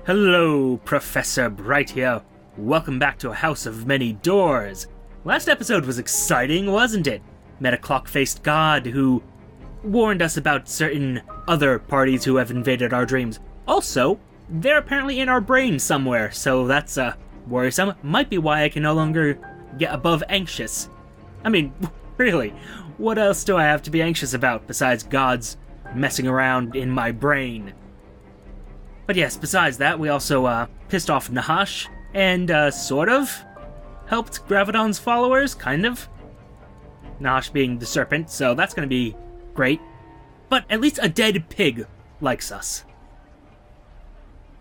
Hello, Professor Bright here. Welcome back to a house of many doors. Last episode was exciting, wasn't it? Met a clock-faced god who warned us about certain other parties who have invaded our dreams. Also, they're apparently in our brain somewhere, so that's worrisome. Might be why I can no longer get above anxious. I mean, really, what else do I have to be anxious about besides gods messing around in my brain? But yes, besides that, we also pissed off Nahash and sort of helped Gravidon's followers, kind of. Nahash being the serpent, so that's going to be great. But at least a dead pig likes us.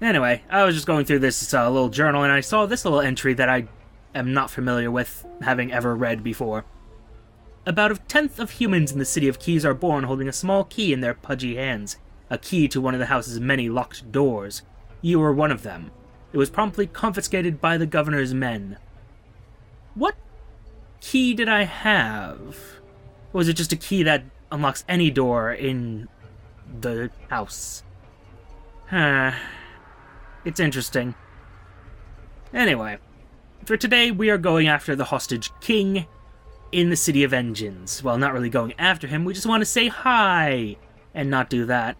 Anyway, I was just going through this little journal and I saw this little entry that I am not familiar with, having ever read before. About a tenth of humans in the city of Keys are born holding a small key in their pudgy hands. A key to one of the house's many locked doors. You were one of them. It was promptly confiscated by the governor's men. What key did I have? Or was it just a key that unlocks any door in the house? It's interesting. Anyway, for today we are going after the hostage king in the City of Engines. Well, not really going after him, we just want to say hi and not do that.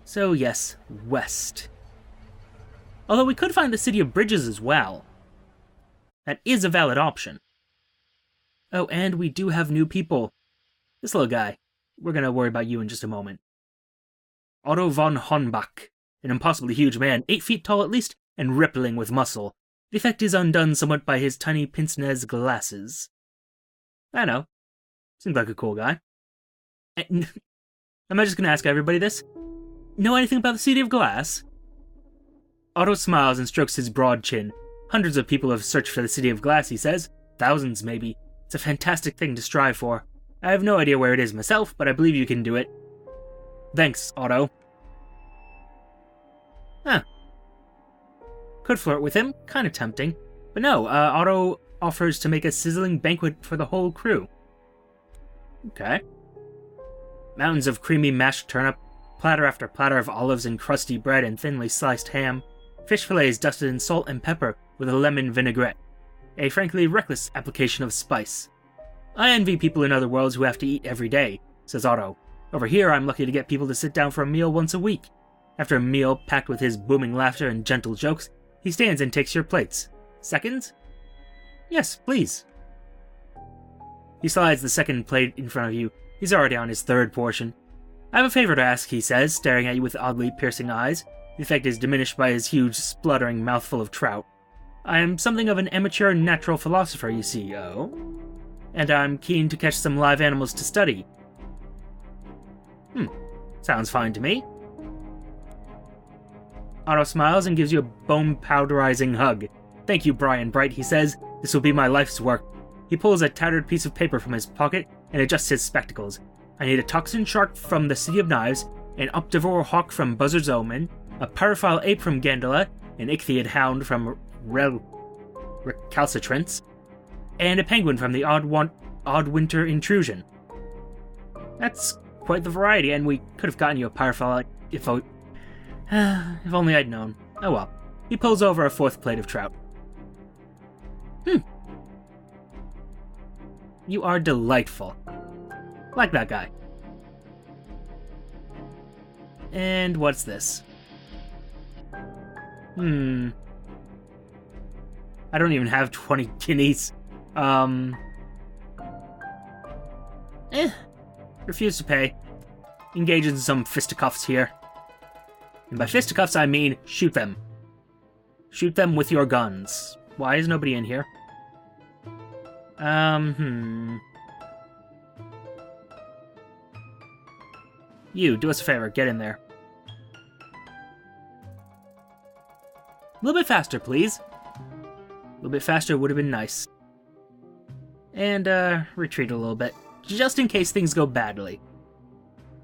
So yes, west. Although we could find the City of Bridges as well. That is a valid option. Oh, and we do have new people. This little guy. We're gonna worry about you in just a moment. Otto von Hornbach. An impossibly huge man, 8 feet tall at least, and rippling with muscle. The effect is undone somewhat by his tiny pince-nez glasses. I know. Seems like a cool guy. Am I just gonna ask everybody this? Know anything about the City of Glass? Otto smiles and strokes his broad chin. Hundreds of people have searched for the City of Glass, he says. Thousands, maybe. It's a fantastic thing to strive for. I have no idea where it is myself, but I believe you can do it. Thanks, Otto. Huh. Could flirt with him, kind of tempting. But no, Otto offers to make a sizzling banquet for the whole crew. Okay. Mountains of creamy mashed turnip, platter after platter of olives and crusty bread and thinly sliced ham, fish fillets dusted in salt and pepper with a lemon vinaigrette, a frankly reckless application of spice. I envy people in other worlds who have to eat every day, says Otto. Over here I'm lucky to get people to sit down for a meal once a week. After a meal packed with his booming laughter and gentle jokes, he stands and takes your plates. Seconds? Yes, please. He slides the second plate in front of you. He's already on his third portion. I have a favor to ask, he says, staring at you with oddly piercing eyes. The effect is diminished by his huge, spluttering mouthful of trout. I am something of an amateur natural philosopher, you see, oh? And I'm keen to catch some live animals to study. Sounds fine to me. Otto smiles and gives you a bone-powderizing hug. Thank you, Brian Bright, he says. This will be my life's work. He pulls a tattered piece of paper from his pocket and adjusts his spectacles. I need a toxin shark from the City of Knives, an Optivore hawk from Buzzard's Omen, a paraphile ape from Gandala, an ichthyid hound from Recalcitrance, and a penguin from the Odd Winter Intrusion. That's quite the variety, and we could have gotten you a paraphile if only I'd known. Oh well. He pulls over a fourth plate of trout. You are delightful. Like that guy. And what's this? I don't even have 20 guineas. Refuse to pay. Engage in some fisticuffs here. And by fisticuffs I mean shoot them. Shoot them with your guns. Why is nobody in here? You, do us a favor, get in there. A little bit faster, please. A little bit faster would have been nice. And, retreat a little bit, just in case things go badly.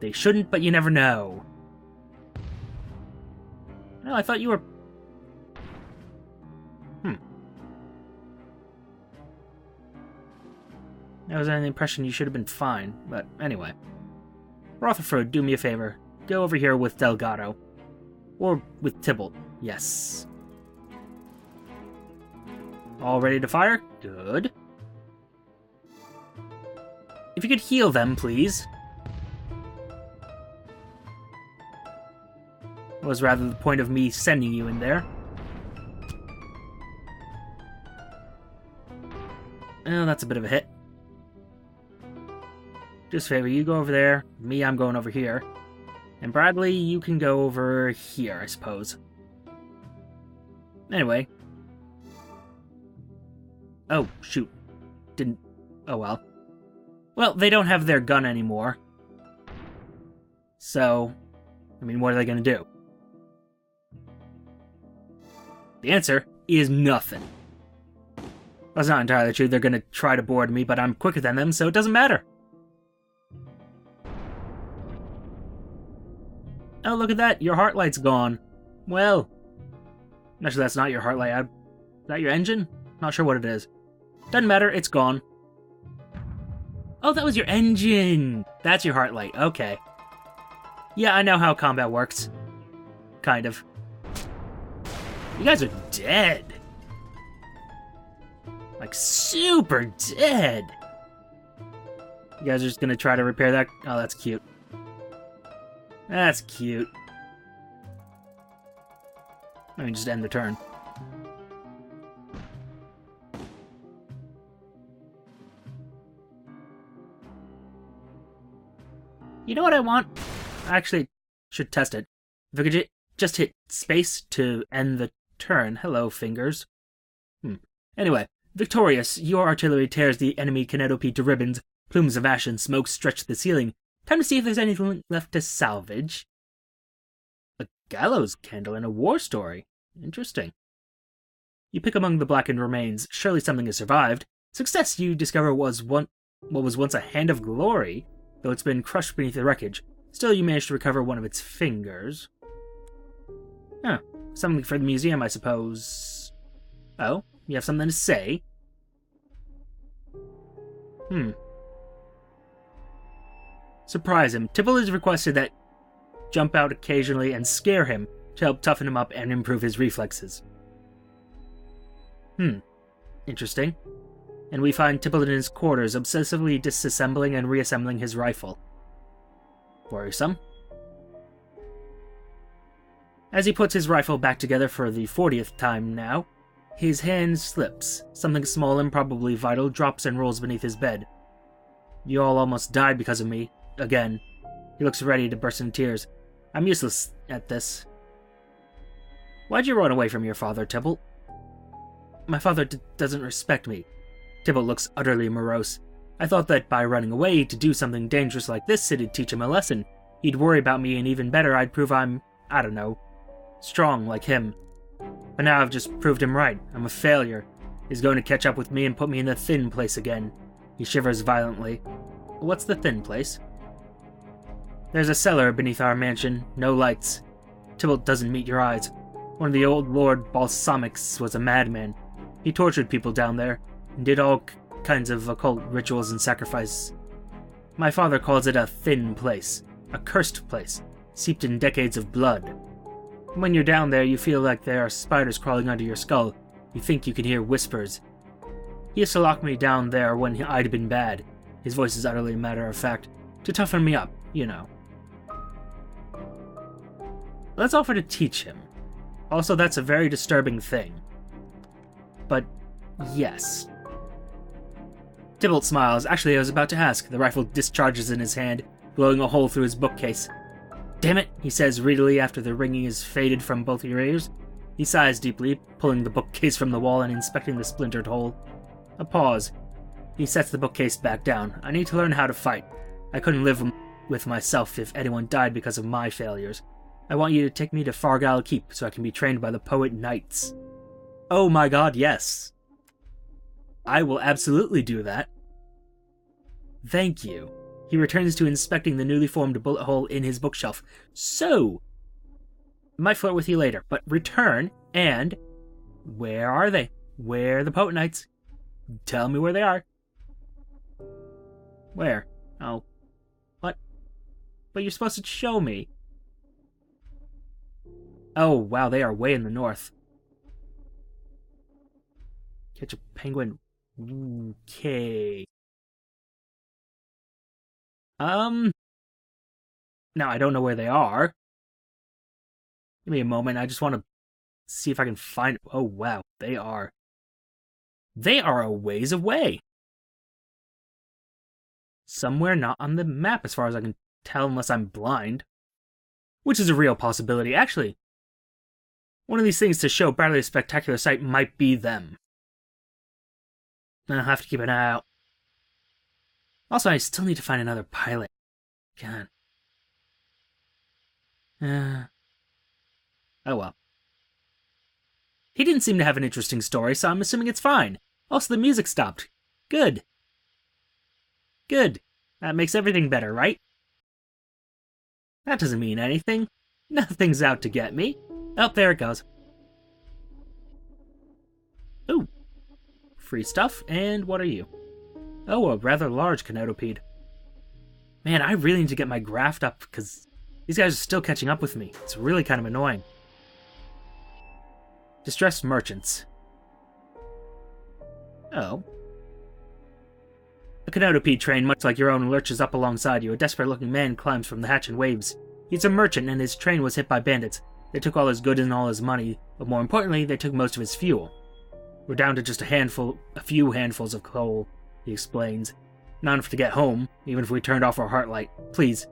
They shouldn't, but you never know. Well, I thought you were... That was an impression you should have been fine, but anyway. Rutherford, do me a favor. Go over here with Delgado. Or with Tybalt. Yes. All ready to fire? Good. If you could heal them, please. Was rather the point of me sending you in there. Oh, that's a bit of a hit. Just favor, you go over there. Me, I'm going over here. And Bradley, you can go over here, I suppose. Anyway. Oh, shoot. Didn't... Oh, well. Well, they don't have their gun anymore. So, I mean, what are they going to do? The answer is nothing. That's not entirely true. They're going to try to board me, but I'm quicker than them, so it doesn't matter. Oh, look at that. Your heart light's gone. Well, actually, that's not your heart light. Is that your engine? Not sure what it is. Doesn't matter. It's gone. Oh, that was your engine. That's your heart light. Okay. Yeah, I know how combat works. Kind of. You guys are dead. Like, super dead. You guys are just gonna try to repair that? Oh, that's cute. That's cute. Let me just end the turn. You know what I want? I actually should test it. If I could just hit space to end the turn. Hello, fingers. Anyway, victorious, your artillery tears the enemy Kinetopede to ribbons. Plumes of ash and smoke stretch the ceiling. Time to see if there's anything left to salvage. A gallows candle in a war story. Interesting. You pick among the blackened remains. Surely something has survived. Success, you discover, what was once a hand of glory, though it's been crushed beneath the wreckage. Still, you managed to recover one of its fingers. Huh. Something for the museum, I suppose. Oh, you have something to say? Surprise him. Tibble has requested that jump out occasionally and scare him to help toughen him up and improve his reflexes. Interesting. And we find Tibble in his quarters, obsessively disassembling and reassembling his rifle. Worrisome. As he puts his rifle back together for the 40th time now, his hand slips. Something small and probably vital drops and rolls beneath his bed. You all almost died because of me. Again. He looks ready to burst into tears. I'm useless at this. Why'd you run away from your father, Tibble? My father doesn't respect me. Tibble looks utterly morose. I thought that by running away to do something dangerous like this, it'd teach him a lesson. He'd worry about me, and even better, I'd prove I'm, I don't know, strong like him. But now I've just proved him right. I'm a failure. He's going to catch up with me and put me in the thin place again. He shivers violently. What's the thin place? There's a cellar beneath our mansion. No lights. Tibble doesn't meet your eyes. One of the old Lord Balsamics was a madman. He tortured people down there, and did all kinds of occult rituals and sacrifice. My father calls it a thin place. A cursed place, seeped in decades of blood. When you're down there, you feel like there are spiders crawling under your skull. You think you can hear whispers. He used to lock me down there when I'd been bad. His voice is utterly matter-of-fact. To toughen me up, you know. Let's offer to teach him. Also, that's a very disturbing thing. But, yes. Tybalt smiles. Actually, I was about to ask. The rifle discharges in his hand, blowing a hole through his bookcase. Damn it, he says readily after the ringing is faded from both your ears. He sighs deeply, pulling the bookcase from the wall and inspecting the splintered hole. A pause. He sets the bookcase back down. I need to learn how to fight. I couldn't live with myself if anyone died because of my failures. I want you to take me to Fargal Keep so I can be trained by the poet knights. Oh my god, yes. I will absolutely do that. Thank you. He returns to inspecting the newly formed bullet hole in his bookshelf. So, I might flirt with you later, but return, and where are they? Where are the poet knights? Tell me where they are. Where? Oh. What? But you're supposed to show me. Oh, wow, they are way in the north. Catch a penguin. Okay. Now I don't know where they are. Give me a moment. I just want to see if I can find... Oh, wow. They are a ways away. Somewhere not on the map as far as I can tell unless I'm blind. Which is a real possibility. Actually, one of these things to show Bradley a spectacular sight might be them. I'll have to keep an eye out. Also, I still need to find another pilot. God. Oh well. He didn't seem to have an interesting story, so I'm assuming it's fine. Also, the music stopped. Good. Good. That makes everything better, right? That doesn't mean anything. Nothing's out to get me. Oh, there it goes. Ooh. Free stuff, and what are you? Oh, a rather large Kinetopede. Man, I really need to get my graft up, because these guys are still catching up with me. It's really kind of annoying. Distressed merchants. Oh. A Kinetopede train, much like your own, lurches up alongside you. A desperate-looking man climbs from the hatch and waves. He's a merchant, and his train was hit by bandits. They took all his goods and all his money, but more importantly, they took most of his fuel. We're down to just a few handfuls of coal, he explains. Not enough to get home, even if we turned off our heart light. Please,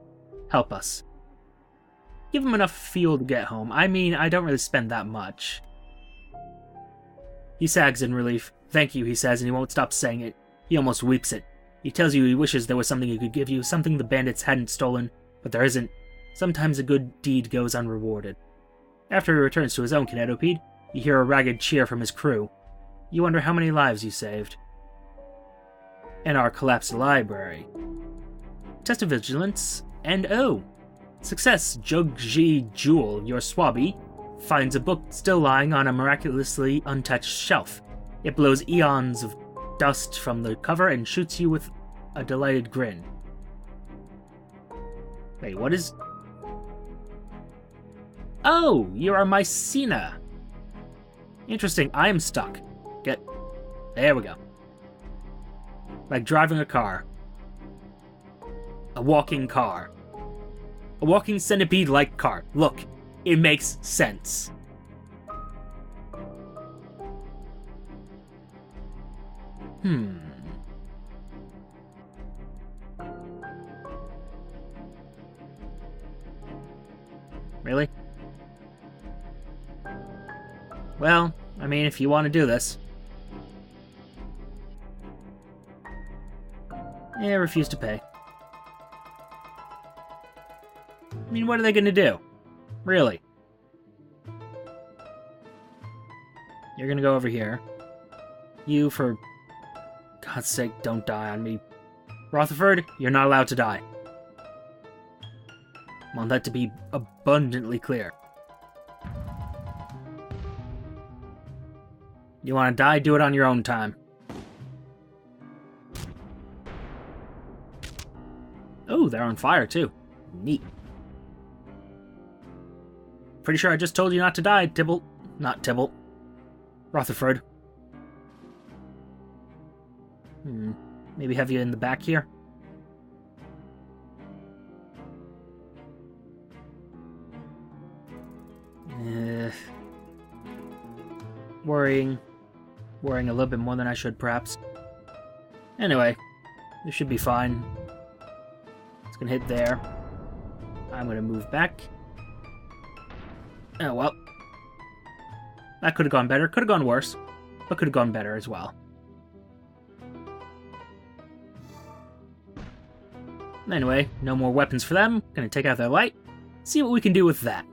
help us. Give him enough fuel to get home. I mean, I don't really spend that much. He sags in relief. Thank you, he says, and he won't stop saying it. He almost weeps it. He tells you he wishes there was something he could give you, something the bandits hadn't stolen, but there isn't. Sometimes a good deed goes unrewarded. After he returns to his own Kinetopede, you hear a ragged cheer from his crew. You wonder how many lives you saved. And our collapsed library. Test of vigilance, and oh! Success, Jogji Jewel, your swabby, finds a book still lying on a miraculously untouched shelf. It blows eons of dust from the cover and shoots you with a delighted grin. Wait, what is... Oh, you're a Mycena. Interesting, I am stuck. There we go. Like driving a car. A walking car. A walking centipede-like car. Look, it makes sense. Really? Well, I mean, if you want to do this. Yeah, refuse to pay. I mean, what are they going to do? Really? You're going to go over here. You, for God's sake, don't die on me. Rutherford, you're not allowed to die. I want that to be abundantly clear. You want to die? Do it on your own time. Oh, they're on fire, too. Neat. Pretty sure I just told you not to die, Tybalt. Not Tybalt. Rutherford. Maybe have you in the back here? Worrying a little bit more than I should, perhaps. Anyway, this should be fine. It's gonna hit there. I'm gonna move back. Oh, well. That could have gone better. Could have gone worse. But could have gone better as well. Anyway, no more weapons for them. Gonna take out their light. See what we can do with that.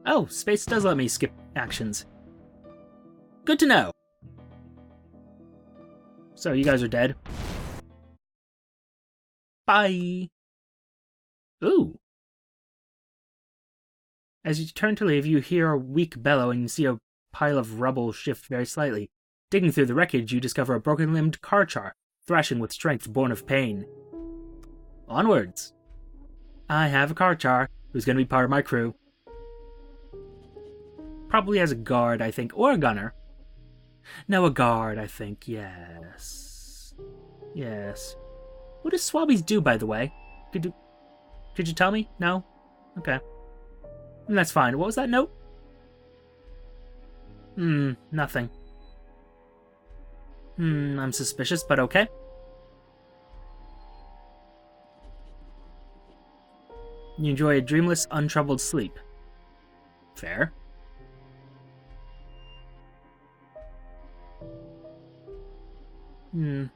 Oh, space does let me skip actions. Good to know. So, you guys are dead. Bye! Ooh. As you turn to leave, you hear a weak bellow and you see a pile of rubble shift very slightly. Digging through the wreckage, you discover a broken-limbed Karchar, thrashing with strength born of pain. Onwards! I have a Karchar, who's going to be part of my crew. Probably as a guard, I think, or a gunner. No, a guard, I think, yes. Yes. What does Swabbies do, by the way? Could you tell me? No? Okay. That's fine. What was that note? Nothing. I'm suspicious, but okay. You enjoy a dreamless, untroubled sleep. Fair. Could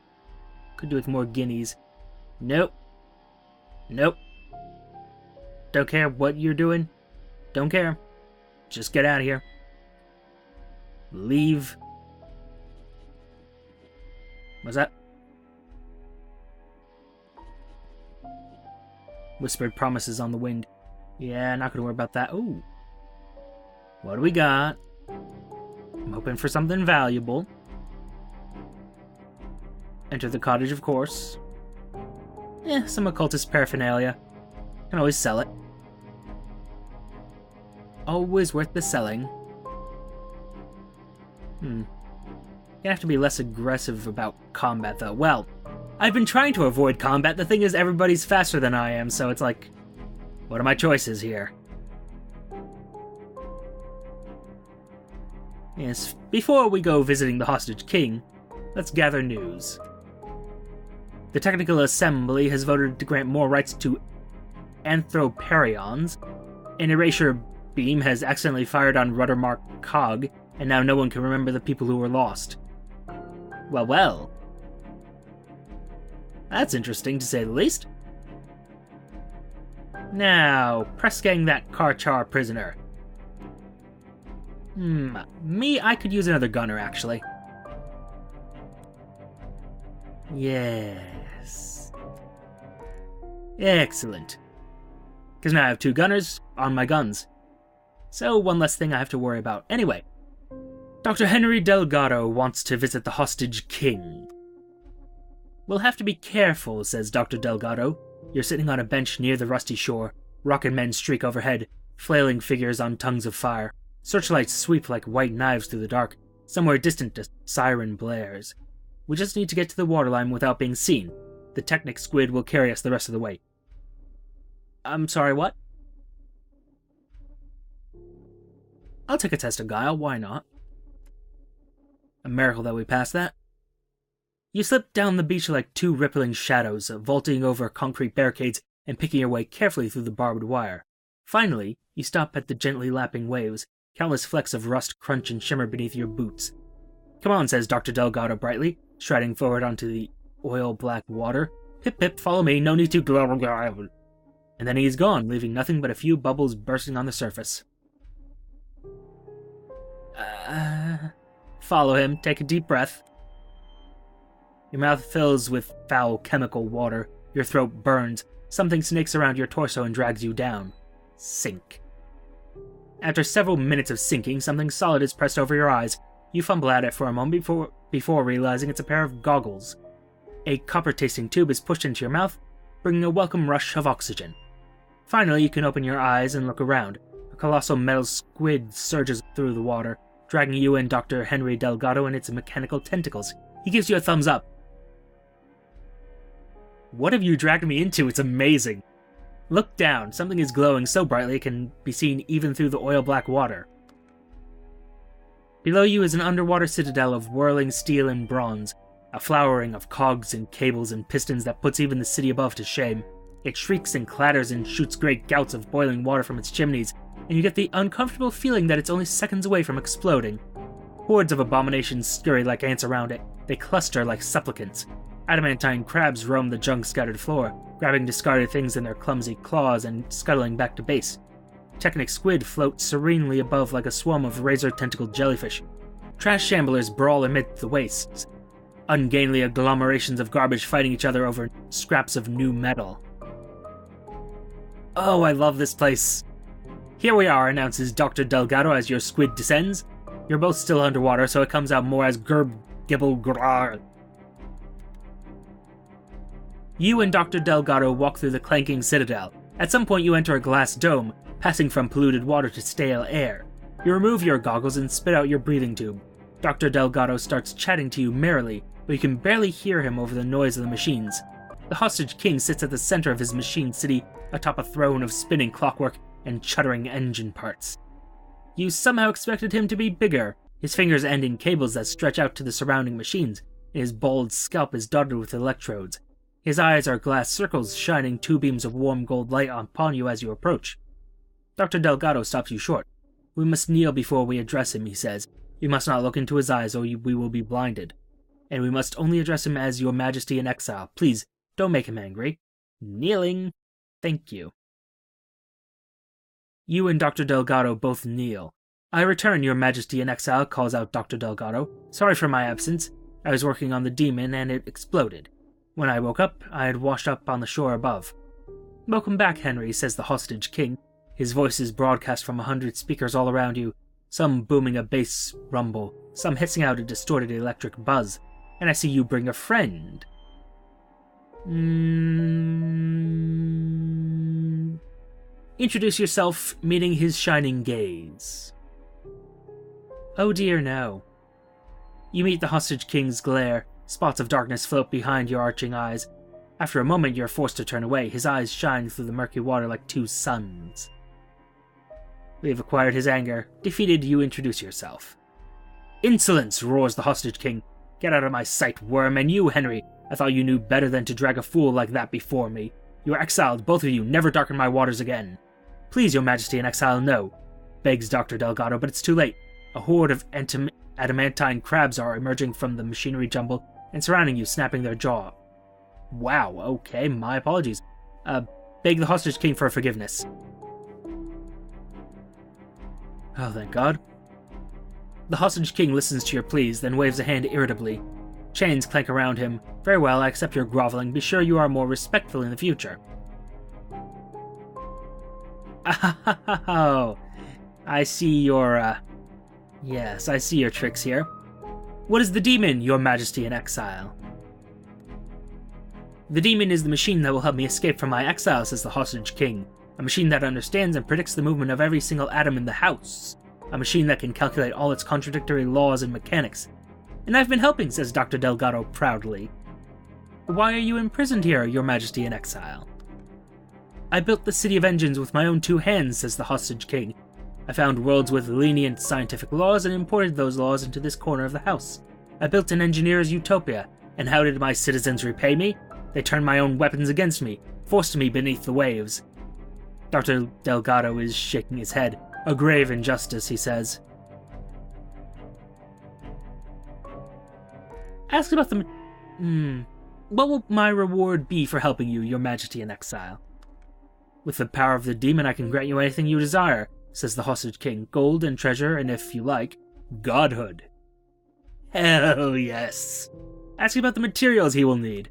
do with more guineas. Nope. Nope. Don't care what you're doing. Don't care. Just get out of here. Leave. What's that? Whispered promises on the wind. Yeah, not gonna worry about that. Ooh. What do we got? I'm hoping for something valuable. Enter the cottage, of course. Some occultist paraphernalia. Can always sell it. Always worth the selling. You have to be less aggressive about combat, though. Well, I've been trying to avoid combat. The thing is, everybody's faster than I am, so it's like, what are my choices here? Yes, before we go visiting the hostage king, let's gather news. The Technical Assembly has voted to grant more rights to Anthroparions. An erasure beam has accidentally fired on Ruddermark Cog, and now no one can remember the people who were lost. Well, well. That's interesting, to say the least. Now, press gang that Karchar prisoner. Me, I could use another gunner, actually. Yes. Excellent. Because now I have 2 gunners on my guns. So, one less thing I have to worry about. Anyway, Dr. Henry Delgado wants to visit the hostage king. We'll have to be careful, says Dr. Delgado. You're sitting on a bench near the rusty shore. Rocket men streak overhead, flailing figures on tongues of fire. Searchlights sweep like white knives through the dark. Somewhere distant, a siren blares. We just need to get to the waterline without being seen. The Technic squid will carry us the rest of the way. I'm sorry, what? I'll take a test of guile, why not? A miracle that we passed that. You slip down the beach like 2 rippling shadows, vaulting over concrete barricades and picking your way carefully through the barbed wire. Finally, you stop at the gently lapping waves. Countless flecks of rust crunch and shimmer beneath your boots. Come on, says Dr. Delgado brightly, striding forward onto the oil-black water. Pip pip, follow me, no need to... And then he is gone, leaving nothing but a few bubbles bursting on the surface. Follow him, take a deep breath. Your mouth fills with foul chemical water, your throat burns, something snakes around your torso and drags you down. Sink. After several minutes of sinking, something solid is pressed over your eyes. You fumble at it for a moment before realizing it's a pair of goggles. A copper-tasting tube is pushed into your mouth, bringing a welcome rush of oxygen. Finally, you can open your eyes and look around. A colossal metal squid surges through the water, dragging you and Dr. Henry Delgado in its mechanical tentacles. He gives you a thumbs up. What have you dragged me into? It's amazing. Look down. Something is glowing so brightly it can be seen even through the oil-black water. Below you is an underwater citadel of whirling steel and bronze, a flowering of cogs and cables and pistons that puts even the city above to shame. It shrieks and clatters and shoots great gouts of boiling water from its chimneys, and you get the uncomfortable feeling that it's only seconds away from exploding. Hordes of abominations scurry like ants around it. They cluster like supplicants. Adamantine crabs roam the junk-scattered floor, grabbing discarded things in their clumsy claws and scuttling back to base. Technic squid float serenely above like a swarm of razor-tentacled jellyfish. Trash shamblers brawl amid the wastes, ungainly agglomerations of garbage fighting each other over scraps of new metal. Oh, I love this place. Here we are, announces Dr. Delgado as your squid descends. You're both still underwater, so it comes out more as Gibble Grar. You and Dr. Delgado walk through the clanking citadel. At some point you enter a glass dome, passing from polluted water to stale air. You remove your goggles and spit out your breathing tube. Dr. Delgado starts chatting to you merrily, but you can barely hear him over the noise of the machines. The hostage king sits at the center of his machine city, atop a throne of spinning clockwork and chuttering engine parts. You somehow expected him to be bigger. His fingers end in cables that stretch out to the surrounding machines, and his bald scalp is dotted with electrodes. His eyes are glass circles, shining two beams of warm gold light upon you as you approach. Dr. Delgado stops you short. We must kneel before we address him, he says. We must not look into his eyes or we will be blinded. And we must only address him as Your Majesty-in-Exile. Please, don't make him angry. Kneeling. Thank you. You and Dr. Delgado both kneel. I return, Your Majesty-in-Exile, calls out Dr. Delgado. Sorry for my absence. I was working on the demon and it exploded. When I woke up, I had washed up on the shore above. Welcome back, Henry, says the hostage king. His voice is broadcast from 100 speakers all around you, some booming a bass rumble, some hissing out a distorted electric buzz. And I see you bring a friend. Introduce yourself, meeting his shining gaze. Oh dear, no. You meet the hostage king's glare. Spots of darkness float behind your arching eyes. After a moment, you're forced to turn away. His eyes shine through the murky water like two suns. We have acquired his anger. Defeated, you introduce yourself. Insolence, roars the hostage king. Get out of my sight, worm, and you, Henry. I thought you knew better than to drag a fool like that before me. You are exiled, both of you. Never darken my waters again. Please, Your Majesty-in-Exile, no, begs Dr. Delgado, but it's too late. A horde of adamantine crabs are emerging from the machinery jumble and surrounding you, snapping their jaw. Wow, okay, my apologies. Beg the hostage king for forgiveness. Oh, thank God. The hostage king listens to your pleas, then waves a hand irritably. Chains clank around him. Very well, I accept your groveling. Be sure you are more respectful in the future. Oh, I see your, yes, I see your tricks here. What is the demon, Your Majesty-in-Exile? The demon is the machine that will help me escape from my exile, says the hostage king. A machine that understands and predicts the movement of every single atom in the house. A machine that can calculate all its contradictory laws and mechanics. And I've been helping, says Dr. Delgado proudly. Why are you imprisoned here, Your Majesty-in-Exile? I built the City of Engines with my own two hands, says the hostage king. I found worlds with lenient scientific laws and imported those laws into this corner of the house. I built an engineer's utopia, and how did my citizens repay me? They turned my own weapons against me, forced me beneath the waves. Dr. Delgado is shaking his head. A grave injustice, he says. Ask about the... What will my reward be for helping you, Your Majesty-in-Exile? With the power of the demon, I can grant you anything you desire, says the hostage king. Gold and treasure, and if you like, godhood. Hell yes. Ask about the materials he will need.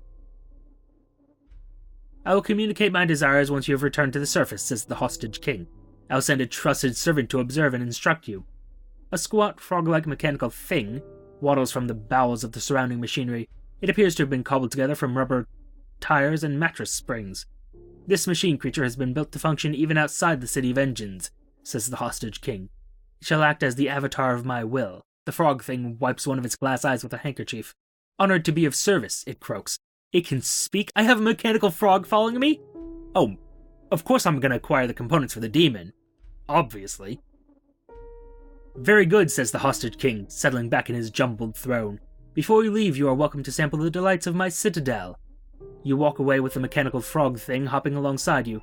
I will communicate my desires once you have returned to the surface, says the hostage king. I will send a trusted servant to observe and instruct you. A squat, frog-like mechanical thing waddles from the bowels of the surrounding machinery. It appears to have been cobbled together from rubber tires and mattress springs. This machine creature has been built to function even outside the City of Engines, says the hostage king. It shall act as the avatar of my will. The frog thing wipes one of its glass eyes with a handkerchief. Honored to be of service, it croaks. It can speak? I have a mechanical frog following me? Oh, of course I'm going to acquire the components for the demon. Obviously. Very good, says the hostage king, settling back in his jumbled throne. Before you leave, you are welcome to sample the delights of my citadel. You walk away with the mechanical frog thing hopping alongside you.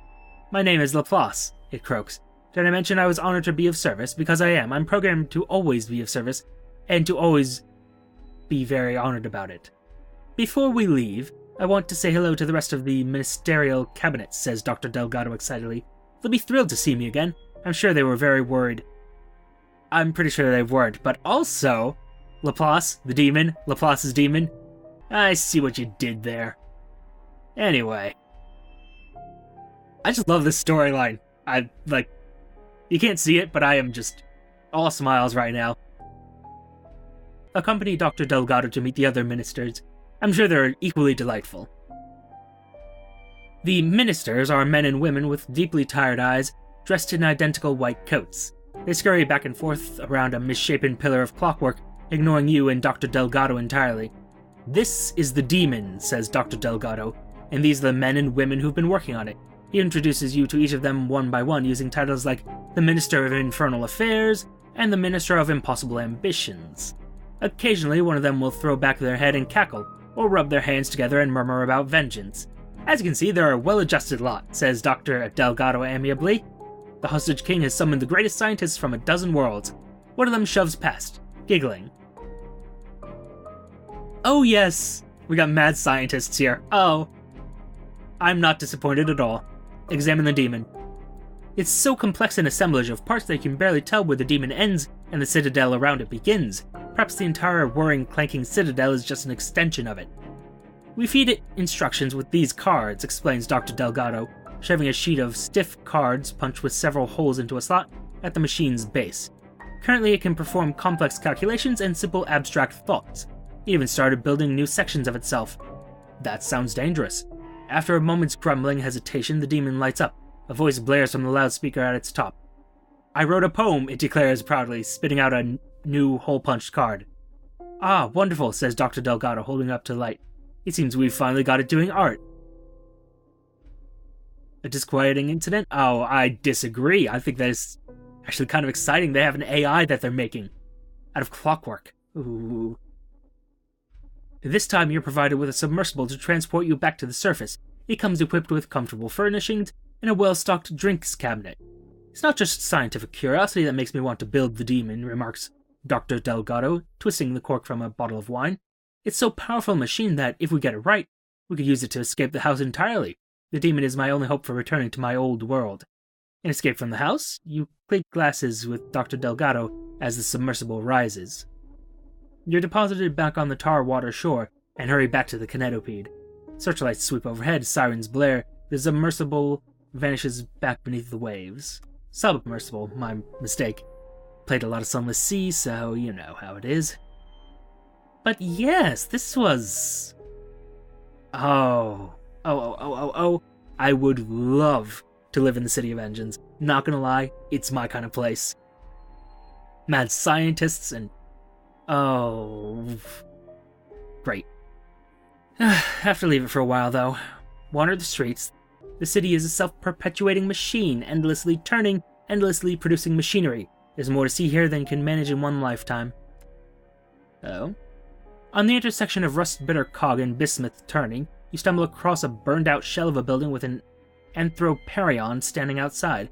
My name is Laplace, it croaks. Did I mention I was honored to be of service? Because I am. I'm programmed to always be of service, and to always be very honored about it. Before we leave, I want to say hello to the rest of the ministerial cabinet, says Dr. Delgado excitedly. They'll be thrilled to see me again. I'm sure they were very worried. I'm pretty sure they weren't, but also... Laplace, the demon, Laplace's demon. I see what you did there. Anyway. I just love this storyline. You can't see it, but I am just all smiles right now. accompany Dr. Delgado to meet the other ministers. I'm sure they're equally delightful. The ministers are men and women with deeply tired eyes, dressed in identical white coats. They scurry back and forth around a misshapen pillar of clockwork, ignoring you and Dr. Delgado entirely. "This is the demon," says Dr. Delgado, "and these are the men and women who've been working on it." He introduces you to each of them one by one, using titles like the Minister of Infernal Affairs and the Minister of Impossible Ambitions. Occasionally, one of them will throw back their head and cackle, or rub their hands together and murmur about vengeance. "As you can see, they're a well-adjusted lot," says Dr. Delgado amiably. "The Hostage King has summoned the greatest scientists from a dozen worlds." One of them shoves past, giggling. "Oh yes, we got mad scientists here. Oh." I'm not disappointed at all. Examine the demon. It's so complex an assemblage of parts that you can barely tell where the demon ends and the citadel around it begins. Perhaps the entire whirring, clanking citadel is just an extension of it. "We feed it instructions with these cards," explains Dr. Delgado, shoving a sheet of stiff cards punched with several holes into a slot at the machine's base. Currently it can perform complex calculations and simple abstract thoughts. It even started building new sections of itself. That sounds dangerous. After a moment's grumbling hesitation, the demon lights up. A voice blares from the loudspeaker at its top. "I wrote a poem," it declares proudly, spitting out a new hole-punched card. "Ah, wonderful," says Dr. Delgado, holding it up to light. "It seems we've finally got it doing art." A disquieting incident? Oh, I disagree. I think that is actually kind of exciting. They have an AI that they're making out of clockwork. Ooh. This time you're provided with a submersible to transport you back to the surface. It comes equipped with comfortable furnishings and a well-stocked drinks cabinet. "It's not just scientific curiosity that makes me want to build the demon," remarks Dr. Delgado, twisting the cork from a bottle of wine. "It's so powerful a machine that, if we get it right, we could use it to escape the house entirely. The demon is my only hope for returning to my old world." "An escape from the house?" You clink glasses with Dr. Delgado as the submersible rises. You're deposited back on the tar water shore and hurry back to the Kinetopede. Searchlights sweep overhead, sirens blare, the submersible vanishes back beneath the waves. Submersible, my mistake. Played a lot of Sunless Sea, so you know how it is. But yes, this was... Oh. I would love to live in the City of Engines. Not gonna lie, it's my kind of place. Mad scientists and... Oh... Great. Have to leave it for a while, though. Wander the streets. The city is a self-perpetuating machine, endlessly turning, endlessly producing machinery. There's more to see here than you can manage in one lifetime. Oh? On the intersection of Rust-Bitter Cog and Bismuth Turning, you stumble across a burned-out shell of a building with an Anthroparion standing outside.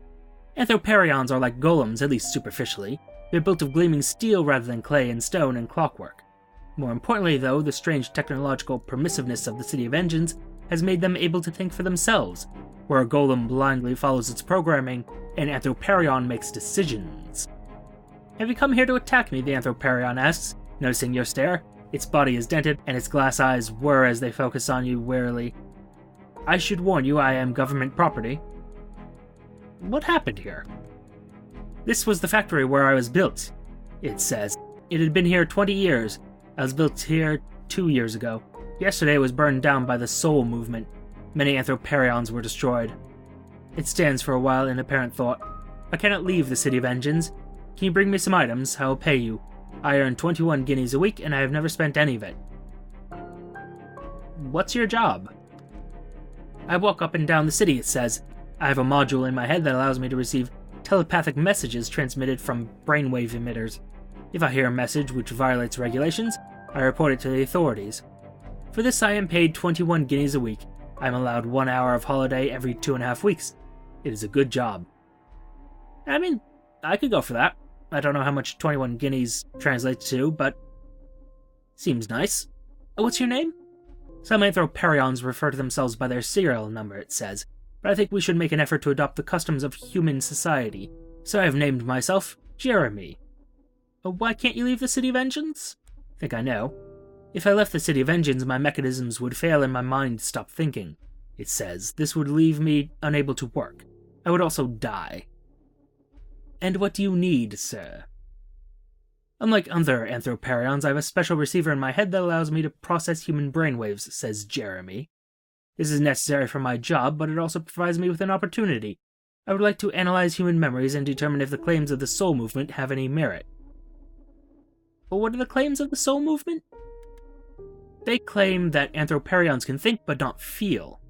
Anthroparions are like golems, at least superficially. They're built of gleaming steel rather than clay and stone and clockwork. More importantly, though, the strange technological permissiveness of the City of Engines has made them able to think for themselves. Where a golem blindly follows its programming, an Anthroparion makes decisions. "Have you come here to attack me?" the Anthroparion asks, noticing your stare. Its body is dented, and its glass eyes whir as they focus on you warily. "I should warn you, I am government property." "What happened here?" "This was the factory where I was built," it says. "It had been here 20 years. I was built here 2 years ago. Yesterday it was burned down by the Soul Movement. Many Anthroparions were destroyed." It stands for a while in apparent thought. "I cannot leave the City of Engines. Can you bring me some items? I will pay you. I earn 21 guineas a week, and I have never spent any of it." "What's your job?" "I walk up and down the city," it says. "I have a module in my head that allows me to receive telepathic messages transmitted from brainwave emitters. If I hear a message which violates regulations, I report it to the authorities. For this I am paid 21 guineas a week. I am allowed 1 hour of holiday every 2.5 weeks. It is a good job." I mean, I could go for that. I don't know how much 21 guineas translates to, but... seems nice. "What's your name?" "Some Anthroparions refer to themselves by their serial number," it says, "but I think we should make an effort to adopt the customs of human society. So I have named myself Jeremy." "Why can't you leave the City of Engines?" "Think I know. If I left the City of Engines, my mechanisms would fail and my mind stop thinking," it says. "This would leave me unable to work. I would also die." "And what do you need, sir?" Unlike other anthroparions, I have a special receiver in my head that allows me to process human brainwaves, says Jeremy. This is necessary for my job, but it also provides me with an opportunity. I would like to analyze human memories and determine if the claims of the soul movement have any merit. But what are the claims of the soul movement? They claim that anthroparions can think but not feel,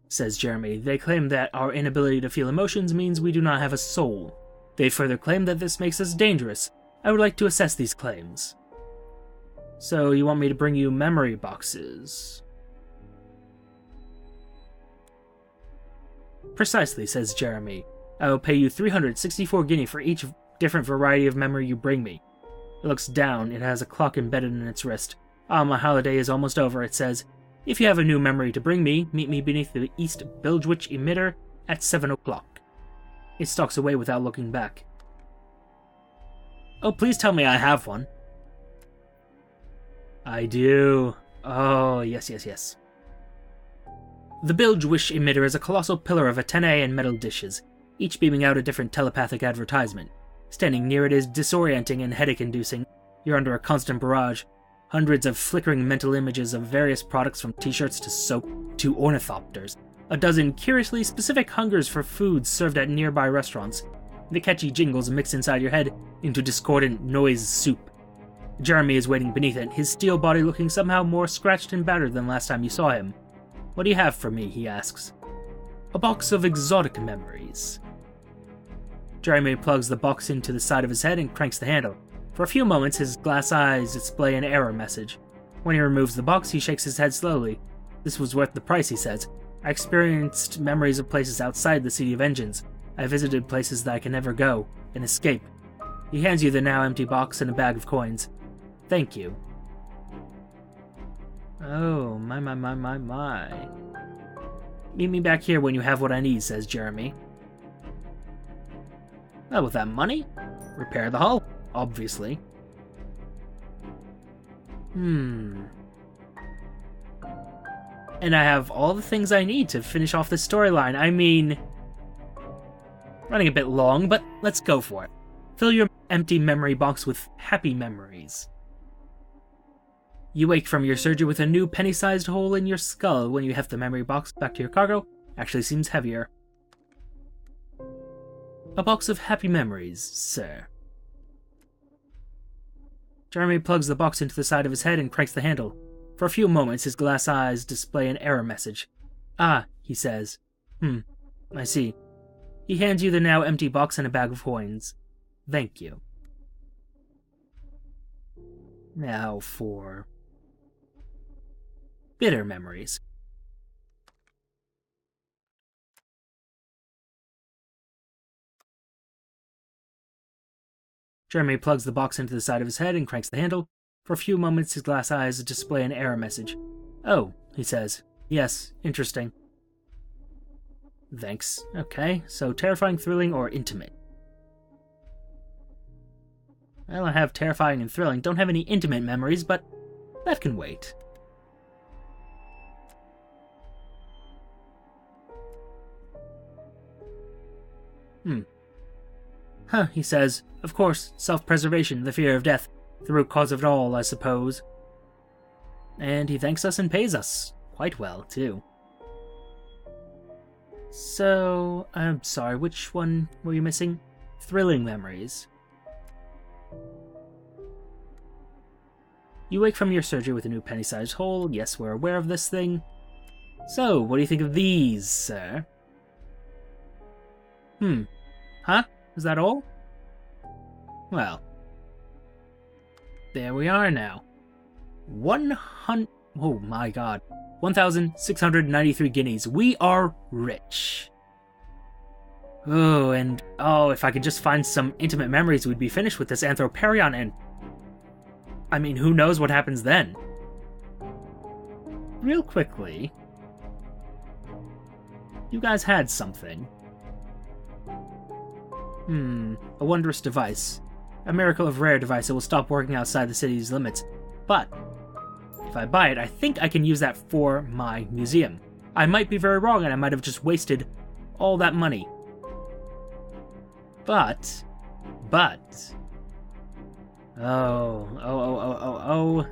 says Jeremy. They claim that our inability to feel emotions means we do not have a soul. They further claim that this makes us dangerous. I would like to assess these claims. So you want me to bring you memory boxes? Precisely, says Jeremy. I will pay you 364 guinea for each different variety of memory you bring me. It looks down. It has a clock embedded in its wrist. Ah, my holiday is almost over, it says. If you have a new memory to bring me, meet me beneath the East Bilgewich emitter at 7 o'clock. It stalks away without looking back. Oh, please tell me I have one. I do. Oh, yes. The Bilgewish emitter is a colossal pillar of antennae and metal dishes, each beaming out a different telepathic advertisement. Standing near it is disorienting and headache-inducing. You're under a constant barrage. Hundreds of flickering mental images of various products from t-shirts to soap to ornithopters. A dozen curiously specific hungers for foods served at nearby restaurants. The catchy jingles mix inside your head into discordant noise soup. Jeremy is waiting beneath it, his steel body looking somehow more scratched and battered than last time you saw him. What do you have for me? He asks. A box of exotic memories. Jeremy plugs the box into the side of his head and cranks the handle. For a few moments, his glass eyes display an error message. When he removes the box, he shakes his head slowly. This was worth the price, he says. I experienced memories of places outside the City of Engines. I visited places that I can never go and escape. He hands you the now empty box and a bag of coins. Thank you. Oh, my. Meet me back here when you have what I need, says Jeremy. Oh, with that money? Repair the hull, obviously. And I have all the things I need to finish off this storyline. I mean, running a bit long, but let's go for it. Fill your empty memory box with happy memories. You wake from your surgery with a new penny-sized hole in your skull. When you heft the memory box back to your cargo, actually seems heavier. A box of happy memories, sir. Jeremy plugs the box into the side of his head and cranks the handle. For a few moments, his glass eyes display an error message. Ah, he says. I see. He hands you the now empty box and a bag of coins. Thank you. Now for bitter memories. Jeremy plugs the box into the side of his head and cranks the handle. For a few moments, his glass eyes display an error message. Oh, he says. Yes, interesting. Thanks. Okay, so terrifying, thrilling, or intimate? Well, I have terrifying and thrilling. Don't have any intimate memories, but that can wait. Huh, he says. Of course, self-preservation, the fear of death. The root cause of it all, I suppose. And he thanks us and pays us. Quite well, too. So, I'm sorry, which one were you missing? Thrilling memories. You wake from your surgery with a new penny-sized hole. Yes, we're aware of this thing. So, what do you think of these, sir? Huh? Is that all? Well, there we are now. 100... Oh my god. 1,693 guineas. We are rich. Oh, and... Oh, if I could just find some intimate memories, we'd be finished with this Anthroparion, and... I mean, who knows what happens then? Real quickly... You guys had something. A wondrous device. A miracle of rare device that will stop working outside the city's limits. But, if I buy it, I think I can use that for my museum. I might be very wrong, and I might have just wasted all that money. But, Oh,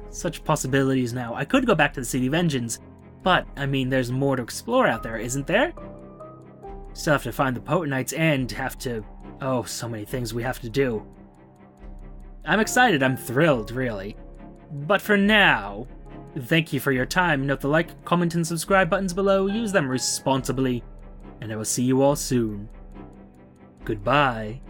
such possibilities now. I could go back to the City of Engines, but, I mean, there's more to explore out there, isn't there? Still have to find the Potenites and have to... Oh, so many things we have to do. I'm excited, I'm thrilled, really. But for now, thank you for your time. Note the like, comment, and subscribe buttons below. Use them responsibly, and I will see you all soon. Goodbye.